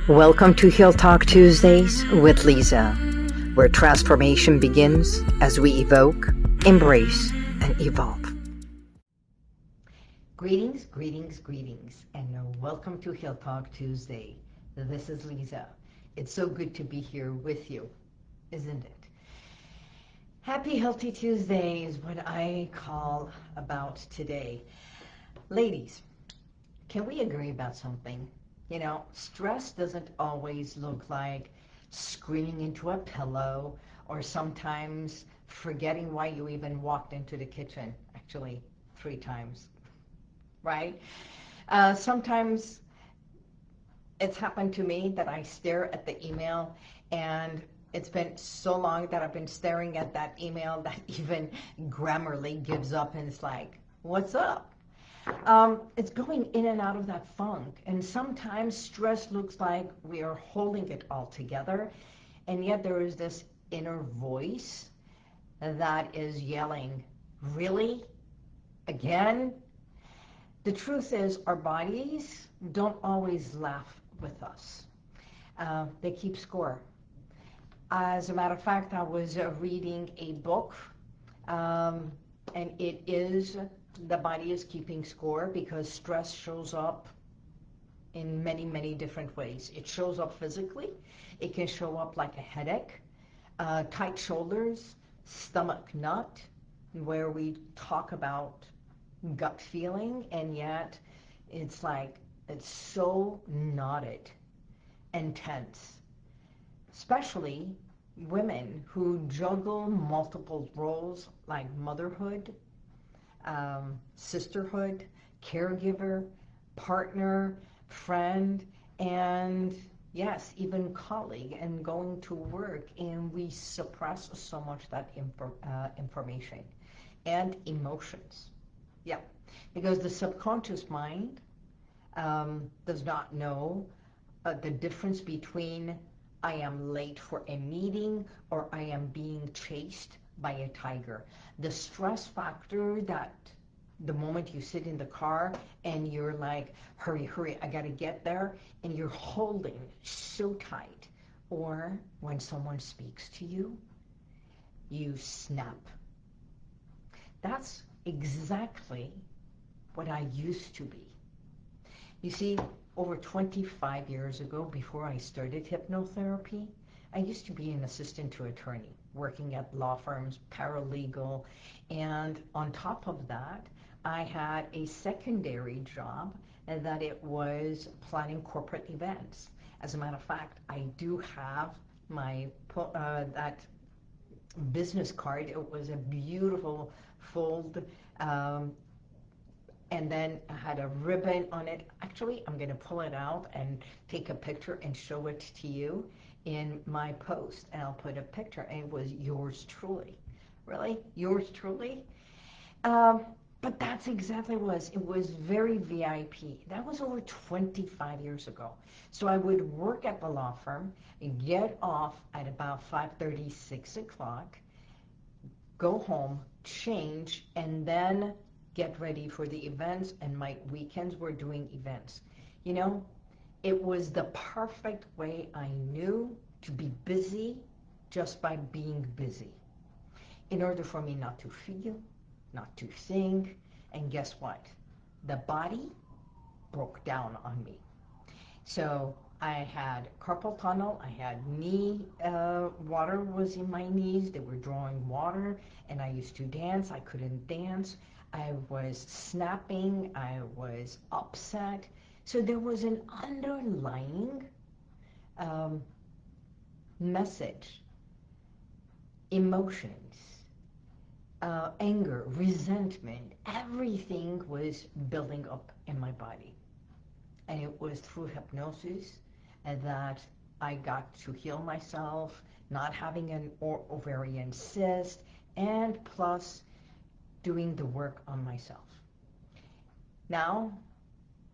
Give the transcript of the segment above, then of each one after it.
Welcome to Heal Talk Tuesdays with Liza, where transformation begins as we evoke, embrace, and evolve. Greetings, greetings, greetings, and welcome to Heal Talk Tuesday. This is Liza. It's so good to be here with you, isn't it? Happy Healthy Tuesday is what I call about today. Ladies, can we agree about something? You know, stress doesn't always look like screaming into a pillow or sometimes forgetting why you even walked into the kitchen, actually 3 times, right? Sometimes it's happened to me that I stare at the email and it's been so long that I've been staring at that email that even Grammarly gives up and it's like, what's up? It's going in and out of that funk. And sometimes stress looks like we are holding it all together. And yet there is this inner voice that is yelling, really? Again? The truth is our bodies don't always laugh with us. They keep score. As a matter of fact, I was reading a book, and it is the body is keeping score because stress shows up in many, many different ways. It shows up physically. It can show up like a headache, tight shoulders, stomach knot, where we talk about gut feeling, and yet it's like it's so knotted and tense. Especially women who juggle multiple roles like motherhood, sisterhood, caregiver, partner, friend, and yes, even colleague, and going to work, and we suppress so much that information and emotions. Yeah, because the subconscious mind does not know the difference between I am late for a meeting or I am being chased by a tiger. The stress factor that the moment you sit in the car and you're like, hurry, hurry, I gotta get there, and you're holding so tight. Or when someone speaks to you, you snap. That's exactly what I used to be. You see, over 25 years ago, before I started hypnotherapy, I used to be an assistant to attorney, working at law firms, paralegal, and on top of that, I had a secondary job that it was planning corporate events. As a matter of fact, I do have my that business card. It was a beautiful fold, and then I had a ribbon on it. Actually, I'm going to pull it out and take a picture and show it to you in my post, and I'll put a picture, and it was yours truly. Really? Yours truly? But that's exactly what it was. It was very VIP. That was over 25 years ago. So I would work at the law firm, get off at about 5:30, 6 o'clock, go home, change, and then get ready for the events, and my weekends were doing events. You know, it was the perfect way I knew to be busy just by being busy. In order for me not to feel, not to think, and guess what? The body broke down on me. So I had carpal tunnel, I had knee, water was in my knees, they were drawing water, and I used to dance, I couldn't dance, I was snapping, I was upset. So there was an underlying message, emotions, anger, resentment, everything was building up in my body. And it was through hypnosis that I got to heal myself, not having an ovarian cyst, and plus doing the work on myself. Now,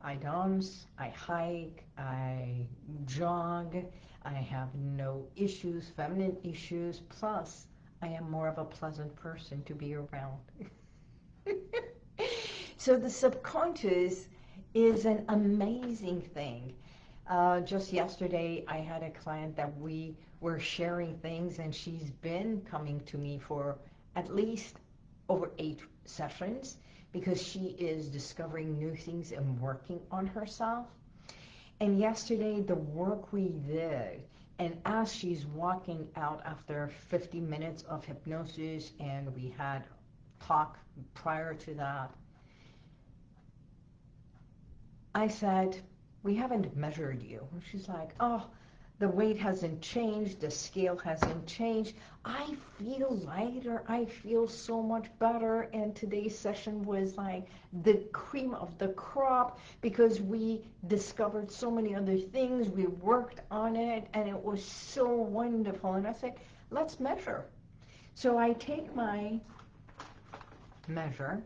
I dance, I hike, I jog, I have no issues, feminine issues, plus I am more of a pleasant person to be around. So the subconscious is an amazing thing. Just yesterday, I had a client that we were sharing things, and she's been coming to me for at least over 8 sessions because she is discovering new things and working on herself. And yesterday, the work we did, and as she's walking out after 50 minutes of hypnosis, and we had talk prior to that, I said, we haven't measured you. And she's like, oh, the weight hasn't changed, the scale hasn't changed. I feel lighter, I feel so much better. And today's session was like the cream of the crop because we discovered so many other things, we worked on it, and it was so wonderful. And I said, let's measure. So I take my measure,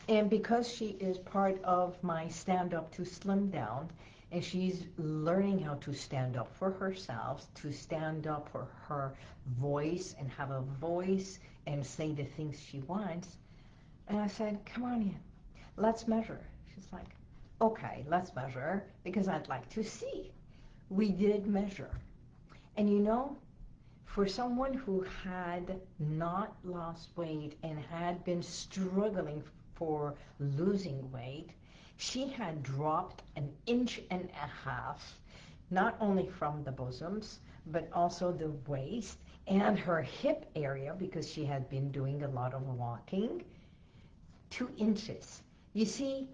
and because she is part of my Stand Up to Slim Down, and she's learning how to stand up for herself, to stand up for her voice and have a voice and say the things she wants. And I said, come on in, let's measure. She's like, okay, let's measure because I'd like to see. We did measure. And you know, for someone who had not lost weight and had been struggling for losing weight, she had dropped 1.5 inches, not only from the bosoms, but also the waist and her hip area, because she had been doing a lot of walking, 2 inches. You see,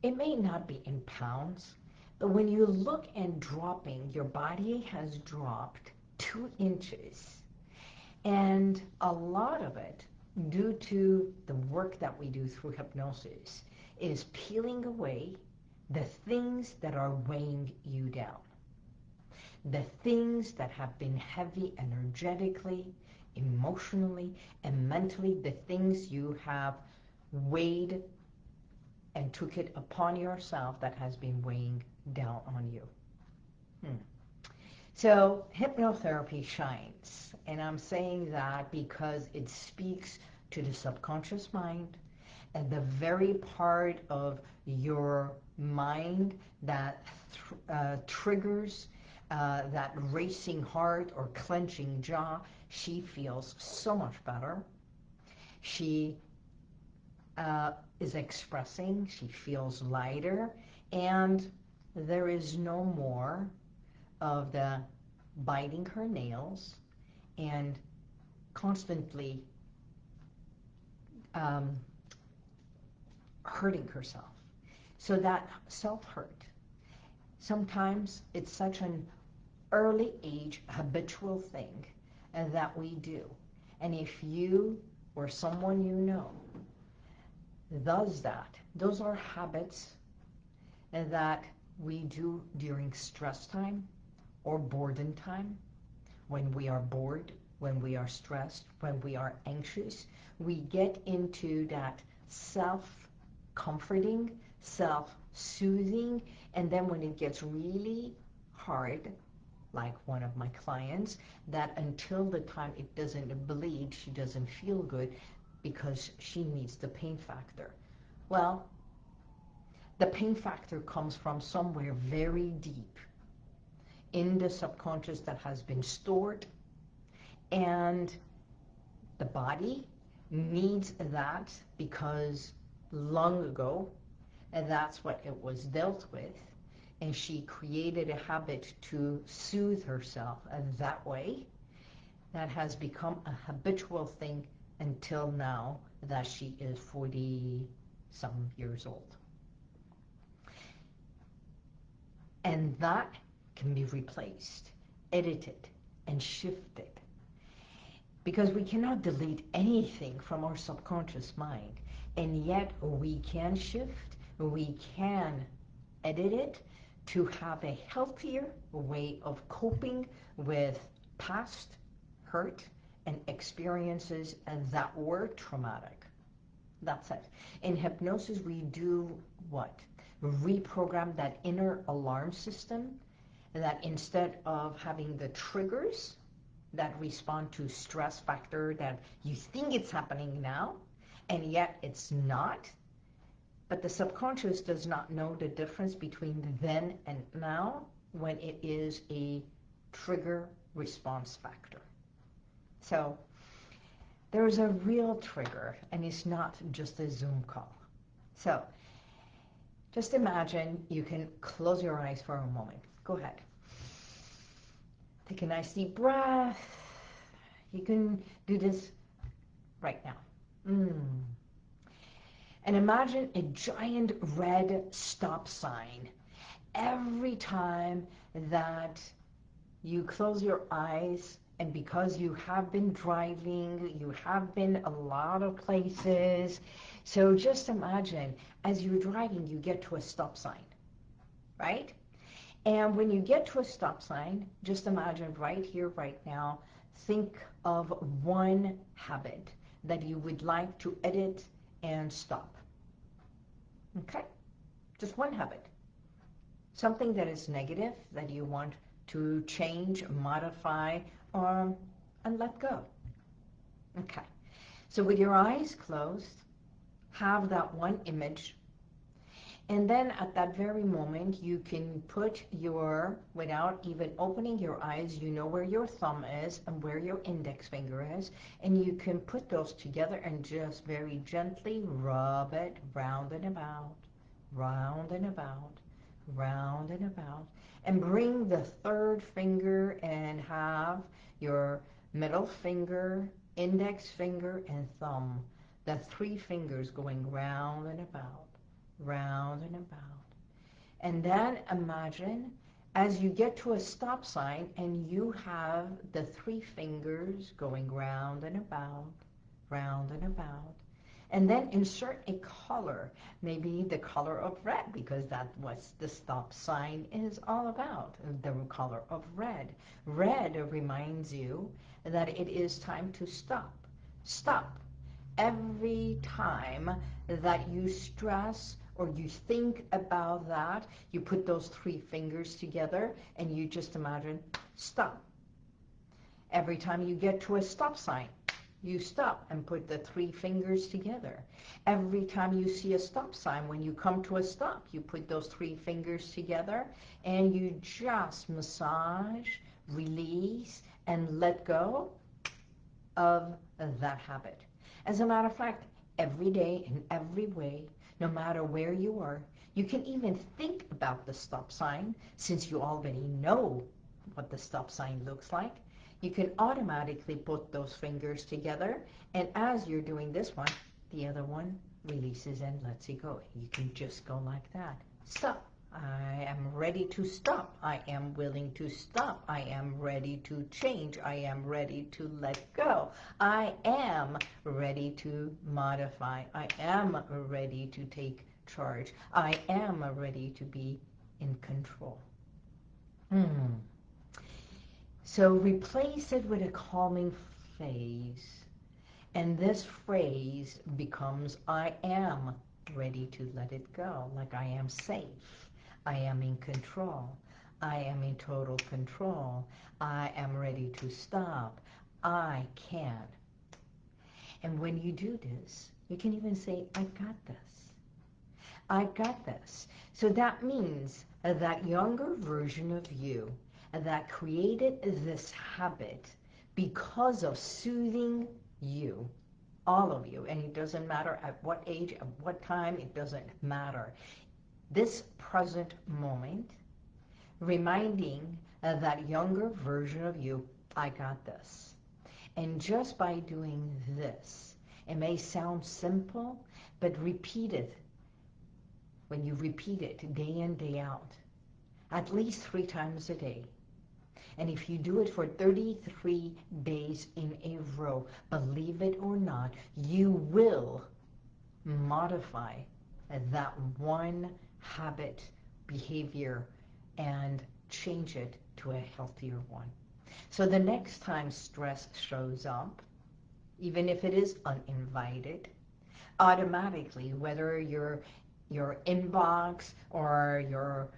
it may not be in pounds, but when you look and dropping, your body has dropped 2 inches. And a lot of it, due to the work that we do through hypnosis, is peeling away the things that are weighing you down. The things that have been heavy energetically, emotionally, and mentally, the things you have weighed and took it upon yourself that has been weighing down on you. So hypnotherapy shines, and I'm saying that because it speaks to the subconscious mind, and the very part of your mind that triggers that racing heart or clenching jaw. She feels so much better. She is expressing, she feels lighter, and there is no more of the biting her nails and constantly hurting herself. So that self-hurt, sometimes it's such an early age habitual thing that we do. And if you or someone you know does that, those are habits that we do during stress time or boredom time, when we are bored, when we are stressed, when we are anxious. We get into that self-comforting, self-soothing, and then when it gets really hard, like one of my clients, that until the time it doesn't bleed, she doesn't feel good because she needs the pain factor. Well, the pain factor comes from somewhere very deep in the subconscious that has been stored, and the body needs that because long ago, and that's what it was dealt with, and she created a habit to soothe herself that way. That has become a habitual thing until now that she is 40-some years old. And that can be replaced, edited, and shifted. Because we cannot delete anything from our subconscious mind. And yet we can shift, we can edit it to have a healthier way of coping with past hurt and experiences that were traumatic. That's it. In hypnosis, we do what? Reprogram that inner alarm system, that instead of having the triggers that respond to stress factor that you think it's happening now, and yet it's not. But the subconscious does not know the difference between then and now. when it is a trigger response factor. So there's a real trigger, and it's not just a Zoom call. So just imagine you can close your eyes for a moment. Go ahead. Take a nice deep breath. You can do this right now. And imagine a giant red stop sign every time that you close your eyes. And because you have been driving, you have been a lot of places. So just imagine, as you're driving, you get to a stop sign, right? And when you get to a stop sign, just imagine right here, right now, think of one habit that you would like to edit and stop. Okay? Just one habit. Something that is negative that you want to change, modify, and let go. Okay. So with your eyes closed, have that one image. And then at that very moment, you can put your, without even opening your eyes, you know where your thumb is and where your index finger is. And you can put those together and just very gently rub it round and about, round and about, round and about. And bring the third finger and have your middle finger, index finger, and thumb, the three fingers going round and about, round and about. And then imagine as you get to a stop sign and you have the three fingers going round and about, round and about. And then insert a color, maybe the color of red, because that's what the stop sign is all about, the color of red. Red reminds you that it is time to stop. Stop. Every time that you stress or you think about that, you put those three fingers together and you just imagine, stop. Every time you get to a stop sign, you stop and put the three fingers together. Every time you see a stop sign, when you come to a stop, you put those three fingers together and you just massage, release, and let go of that habit. As a matter of fact, every day in every way, no matter where you are, you can even think about the stop sign, since you already know what the stop sign looks like. You can automatically put those fingers together, and as you're doing this one, the other one releases and lets it go. You can just go like that. Stop. I am ready to stop. I am willing to stop. I am ready to change. I am ready to let go. I am ready to modify. I am ready to take charge. I am ready to be in control. So replace it with a calming phrase. And this phrase becomes, I am ready to let it go. Like I am safe. I am in control. I am in total control. I am ready to stop. I can. And when you do this, you can even say, I got this. I got this. So that means that younger version of you that created this habit because of soothing you, all of you, and it doesn't matter at what age, at what time, it doesn't matter. This present moment, reminding that younger version of you, I got this. And just by doing this, it may sound simple, but repeat it. When you repeat it day in, day out, at least 3 times a day. And if you do it for 33 days in a row, believe it or not, you will modify that one habit, behavior, and change it to a healthier one. So the next time stress shows up, even if it is uninvited, automatically, whether your inbox or your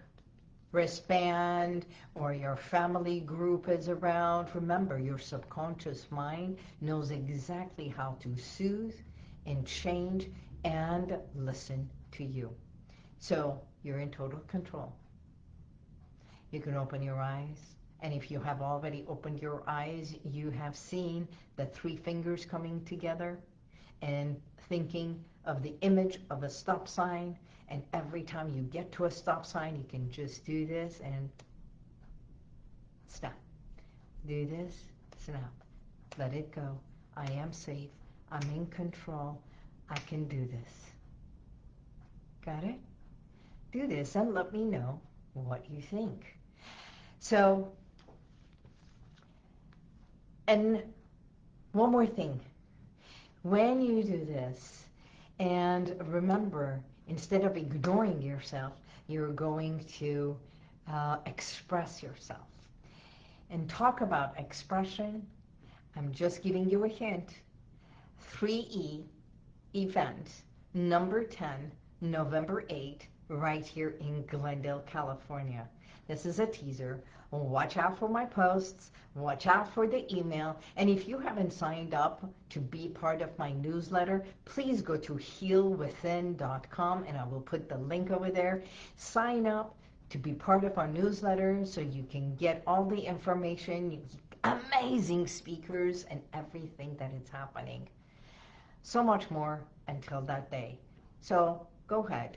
wristband or your family group is around, remember, your subconscious mind knows exactly how to soothe and change and listen to you. So you're in total control. You can open your eyes. And if you have already opened your eyes, you have seen the three fingers coming together and thinking of the image of a stop sign. And every time you get to a stop sign, you can just do this and stop. Do this, snap. Let it go. I am safe. I'm in control. I can do this. Got it? Do this and let me know what you think. So, and one more thing. When you do this, and remember, instead of ignoring yourself, you're going to express yourself. And talk about expression. I'm just giving you a hint. 3E event, number 10, November 8, right here in Glendale, California. This is a teaser. Watch out for my posts. Watch out for the email. And if you haven't signed up to be part of my newsletter, please go to HealWithin.com and I will put the link over there. Sign up to be part of our newsletter so you can get all the information, amazing speakers, and everything that is happening. So much more until that day. So go ahead,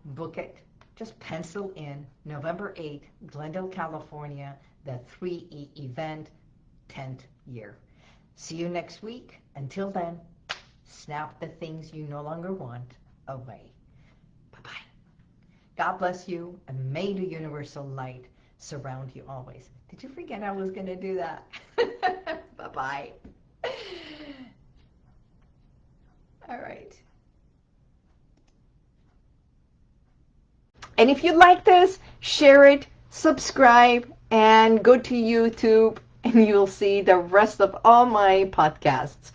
book it. Just pencil in November 8th, Glendale, California, the 3E event, 10th year. See you next week. Until then, snap the things you no longer want away. Bye-bye. God bless you, and may the universal light surround you always. Did you forget I was going to do that? Bye-bye. All right. And if you like this, share it, subscribe, and go to YouTube, and you'll see the rest of all my podcasts.